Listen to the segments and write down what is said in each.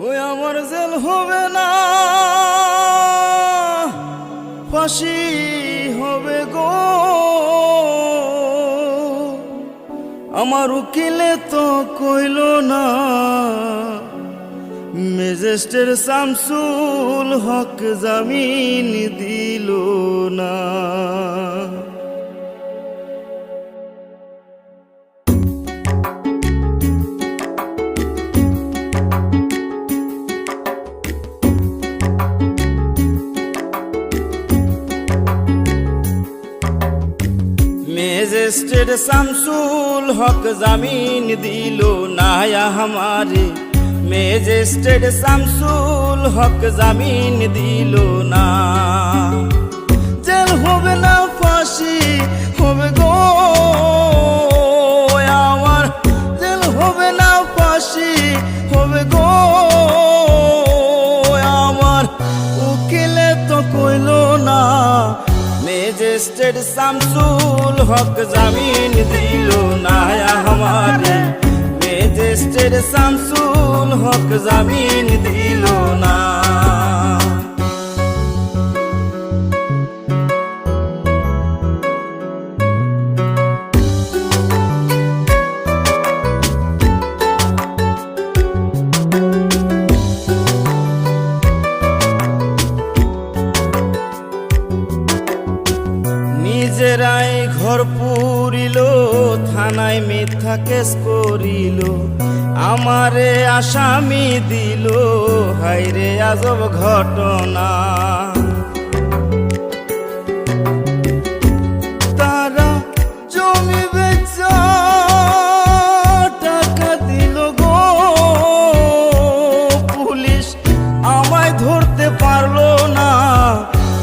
ওই আমার জেল হবে না, ফাঁসি হবে গো। আমার উকিলে তো কইল না, ম্যাজিস্ট্রেট শামসুল হক জামিন দিল না। ম্যাজিস্ট্রেট শামসুল হক জামিন দিল না हमारे, ম্যাজিস্ট্রেট শামসুল হক জামিন দিল না। জেল হবে না, ফাঁসি হবে গো আমার, জেল হবে না, ফাঁসি হবে গো আমার। উকিলে তো কইল না, ম্যাজিস্ট্রেট শামসুল হক জামিন দিল না हमारे, ম্যাজিস্ট্রেট শামসুল হক জামিন দিল না। নিজেরাই ঘর পুরিল, থানায় মিথ্যা কেস করিল, আমারে আসামি দিল, হায়রে আজব ঘটনা। তারা জমি বেচা টাকা দিল গো, পুলিশ আমায় ধরতে পারলো না।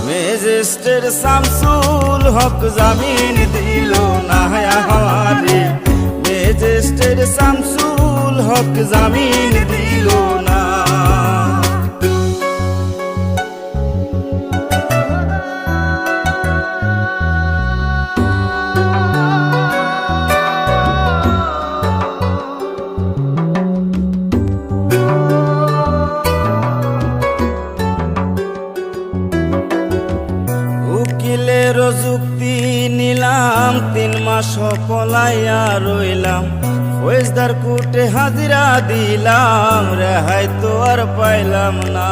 ম্যাজিস্ট্রেট শামসুল হক জামিন দিল না हमारे, ম্যাজিস্ট্রেট শামসুল হক জামিন দিল না। উকিলের যুক্তি নিলাম, 3 মাস পলাইয়া রইলাম, ফৌজদার কোর্টে হাজিরা দিলাম, রেহাই তো আর পাইলাম না।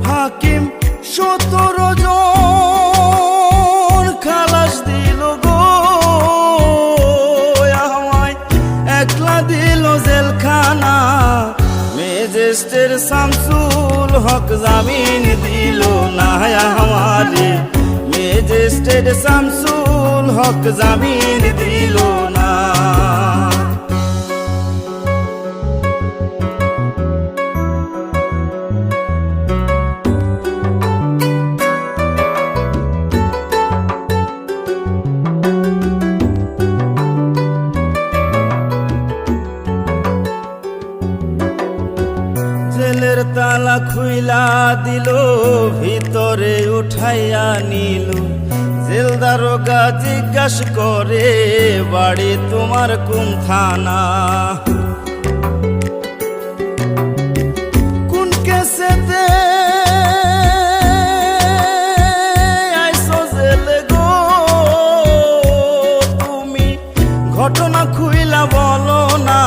হাকিম 17 জন খালাস দিল গো আমায়, একলা দিল জেলখানা। ম্যাজিস্ট্রেট শামসুল হক জামিন দিল না हमारे, ম্যাজিস্ট্রেট শামসুল হক জামিন দিল না। জেলের তালা খুইলা দিল, ভিতরে উঠাইয়া নিল, জেল দারোগা জিজ্ঞাস করে, বাড়ি তোমার কোন থানা? কোন কেসেতে আইসো জেলে গো তুমি, ঘটনা খুইলা বলো না।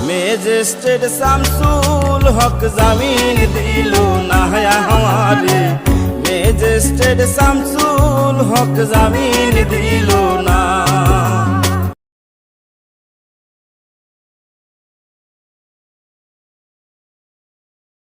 ম্যাজিস্ট্রেট শামসুল হক জামিন দিল না हमारे, ম্যাজিস্ট্রেট শামসুল হক জামিন দিল